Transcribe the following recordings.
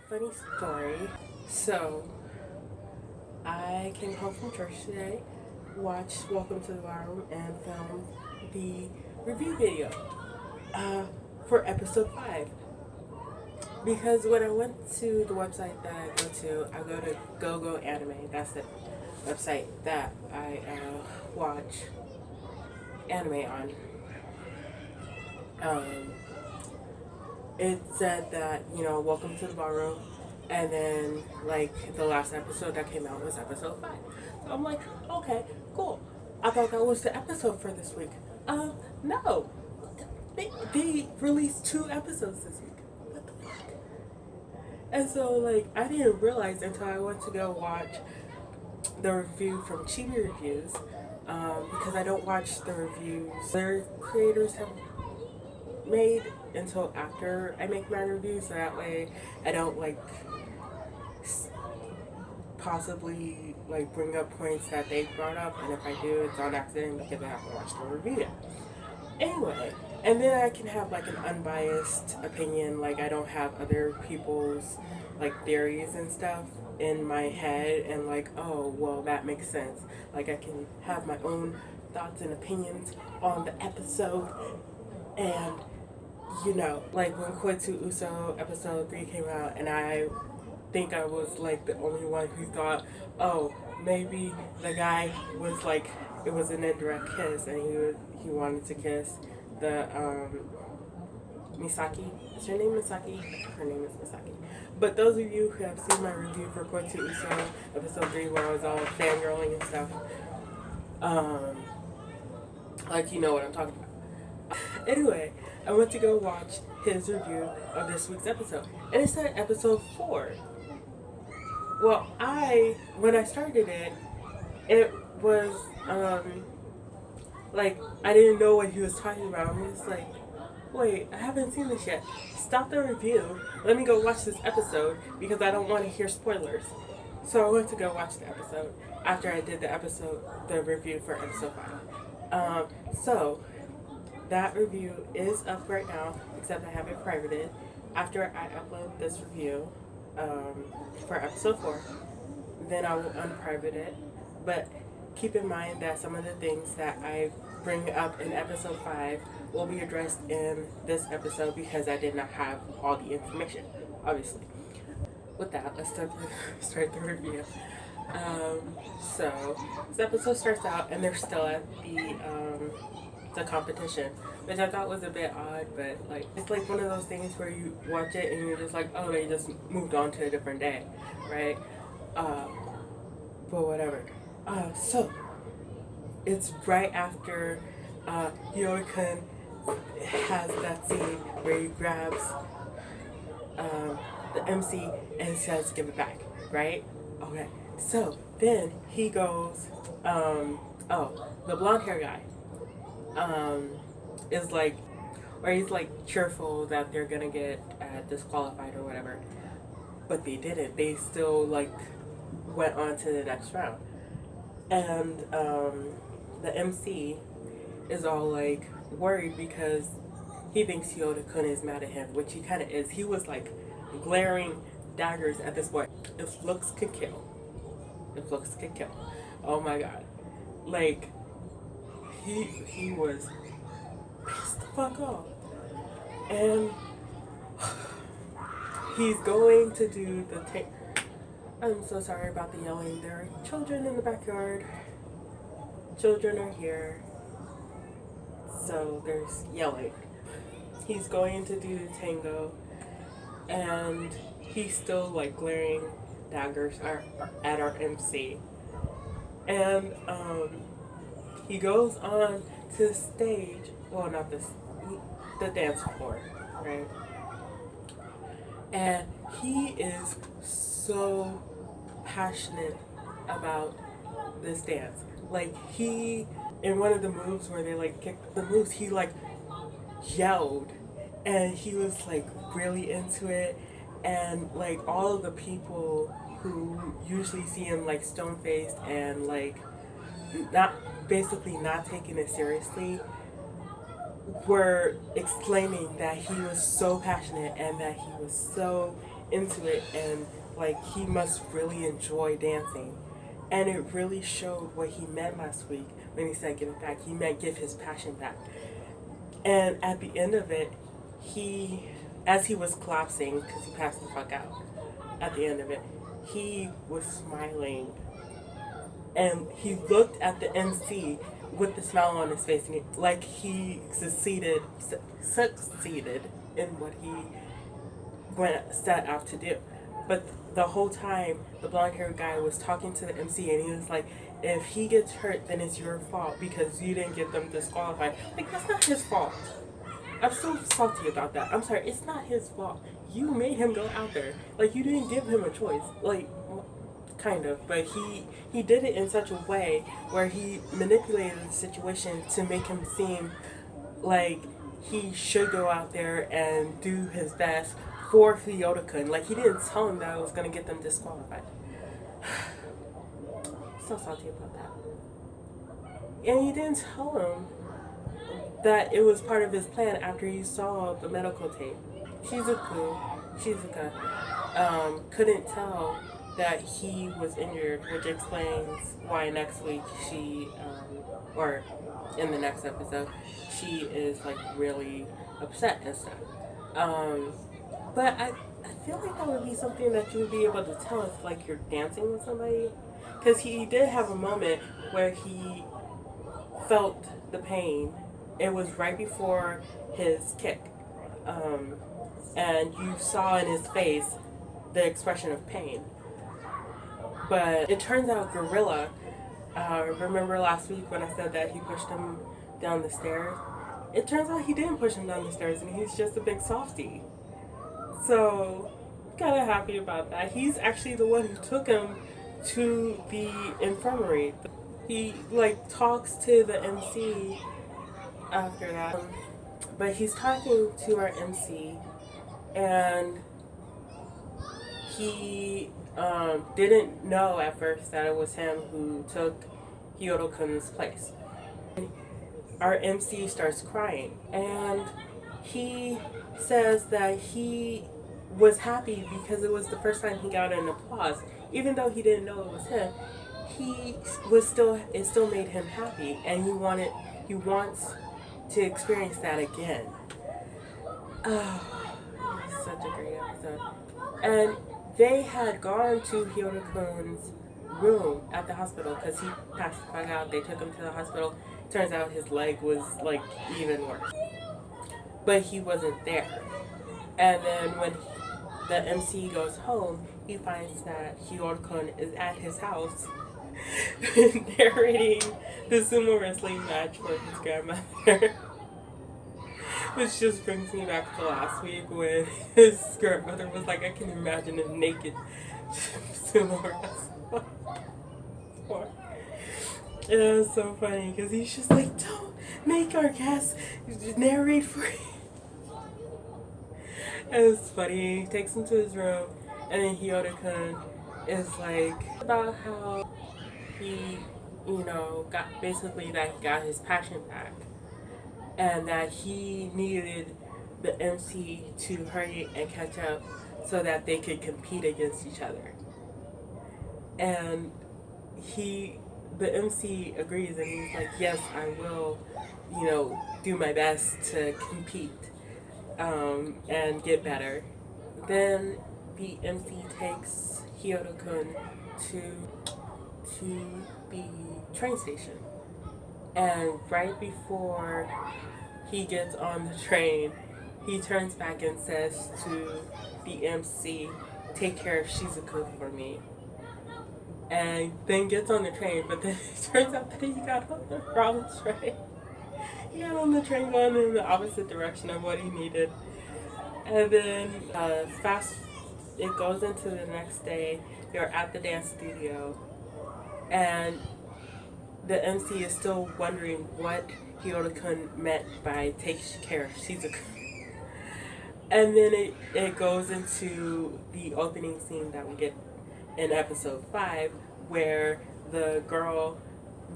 funny story. So, I came home from church today, watched Welcome to the Ballroom, and filmed the review video for episode 5. Because when I went to the website that I go to GoGo Anime. That's the website that I watch anime on. It said that, welcome to the ballroom, and then like the last episode that came out was episode 5. So I'm like, okay, cool. I thought that was the episode for this week. No, they released 2 episodes this week. What the fuck? And so like I didn't realize until I went to go watch the review from Chibi Reviews, because I don't watch the reviews their creators have made until after I make my reviews, so that way I don't like possibly like bring up points that they brought up, and if I do, it's on accident because I haven't watched the review yet. Anyway, and then I can have like an unbiased opinion, like I don't have other people's like theories and stuff in my head and like, oh well, that makes sense. Like I can have my own thoughts and opinions on the episode. And like when Koitsu Uso episode 3 came out, and I think I was like the only one who thought, oh, maybe the guy was like, it was an indirect kiss, and he wanted to kiss the Misaki. Is her name Misaki? Her name is Misaki. But those of you who have seen my review for Koitsu Uso episode 3, where I was all fangirling and stuff, like you know what I'm talking about. Anyway, I went to go watch his review of this week's episode, and it said episode 4. Well, when I started it, it was like I didn't know what he was talking about. I was like, wait, I haven't seen this yet. Stop the review. Let me go watch this episode because I don't want to hear spoilers. So I went to go watch the episode after I did the review for episode 5. So that review is up right now, except I have it privated. After I upload this review for episode 4, then I will unprivate it. But keep in mind that some of the things that I bring up in episode 5 will be addressed in this episode because I did not have all the information, obviously. With that, let's start the review. So this episode starts out and they're still at the competition, which I thought was a bit odd, but like it's like one of those things where you watch it and you're just like, oh, they just moved on to a different day, right? But whatever. So it's right after hyoda has that scene where he grabs the MC and says, give it back, right? Okay, so then he goes, the blonde hair guy is like, or he's like cheerful that they're gonna get disqualified or whatever, but they didn't. They still like went on to the next round, and the MC is all like worried because he thinks hyoda is mad at him, which he kind of is. He was like glaring daggers at this point. If looks could kill, oh my god, like he was pissed the fuck off, and he's going to do the tank. I'm so sorry about the yelling. There are children in the backyard. Children are here, so there's yelling. He's going to do the tango, and he's still like glaring daggers at our MC, and he goes on to the stage. Well, not the dance floor, right? And he is so passionate about this dance. Like he, in one of the moves where they like kicked the moves, he like yelled, and he was like really into it. And like all of the people who usually see him like stone faced and like not taking it seriously were exclaiming that he was so passionate and that he was so into it, and like he must really enjoy dancing. And it really showed what he meant last week when he said give it back. He meant give his passion back. And at the end of it, as he was collapsing, because he passed the fuck out at the end of it, he was smiling. And he looked at the MC with the smile on his face, and he succeeded in what he set out to do. But the whole time, the blonde-haired guy was talking to the MC, and he was like, if he gets hurt, then it's your fault because you didn't get them disqualified. Like, that's not his fault. I'm so salty about that. I'm sorry, it's not his fault. You made him go out there. Like, you didn't give him a choice. Like, kind of. But he did it in such a way where he manipulated the situation to make him seem like he should go out there and do his best for Hyoda-kun. Like, he didn't tell him that I was going to get them disqualified. So salty about that. And he didn't tell him that it was part of his plan after he saw the medical tape. Shizuka couldn't tell that he was injured, which explains why next week or in the next episode, she is like really upset and stuff. But I feel like that would be something that you would be able to tell if like you're dancing with somebody. Because he did have a moment where he felt the pain. It was right before his kick. And you saw in his face the expression of pain. But it turns out Gorilla, remember last week when I said that he pushed him down the stairs? It turns out he didn't push him down the stairs and he's just a big softie. So, kind of happy about that. He's actually the one who took him to the infirmary. He like talks to the MC after that, but he's talking to our MC, and he didn't know at first that it was him who took Hyoda-kun's place. Our MC starts crying, and he says that he was happy because it was the first time he got an applause. Even though he didn't know it was him, it still made him happy, and he wants to experience that again. Oh, such a great episode. And they had gone to Hyoda-kun's room at the hospital because he passed the fuck out. They took him to the hospital. Turns out his leg was like even worse. But he wasn't there. And then when the MC goes home, he finds that Hyoda-kun is at his house narrating the sumo wrestling match for his grandmother. Which just brings me back to last week when his grandmother was like, I can imagine a naked sumo wrestler. It was so funny because he's just like, don't make our guests narrate for you. It was funny. He takes him to his room, and then Hyoda-kun is like about how he, got his passion back, and that he needed the MC to hurry and catch up so that they could compete against each other. And the MC agrees, and he's like, yes, I will, do my best to compete and get better. Then the MC takes Hyoda-kun to the train station. And right before he gets on the train, he turns back and says to the MC, take care of Shizuku for me. And then gets on the train, but then it turns out that he got on the wrong train. He got on the train going in the opposite direction of what he needed. And then it goes into the next day. They're at the dance studio, and the MC is still wondering what Hyoda-kun meant by take care of Shizuku. And then it goes into the opening scene that we get in episode 5, where the girl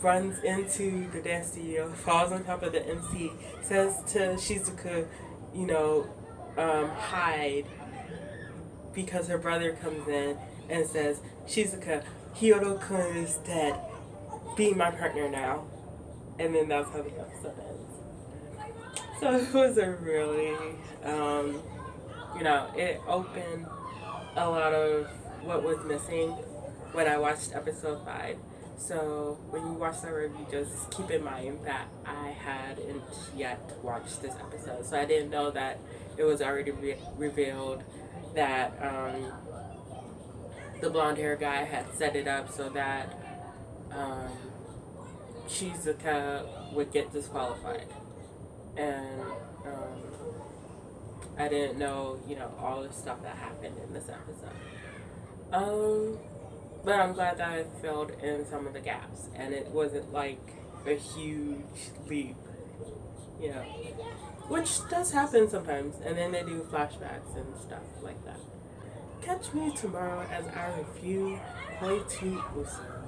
runs into the dance studio, falls on top of the MC, says to Shizuku, hide, because her brother comes in and says, Shizuka, Hyoda-kun is dead. Be my partner now. And then that's how the episode ends. So it was a really, it opened a lot of what was missing when I watched episode 5. So when you watch that review, just keep in mind that I hadn't yet watched this episode. So I didn't know that it was already revealed that the blonde hair guy had set it up so that Shizuka would get disqualified. And I didn't know, all the stuff that happened in this episode. But I'm glad that I filled in some of the gaps, and it wasn't like a huge leap, which does happen sometimes. And then they do flashbacks and stuff like that. Catch me tomorrow as I review Koi to Uso.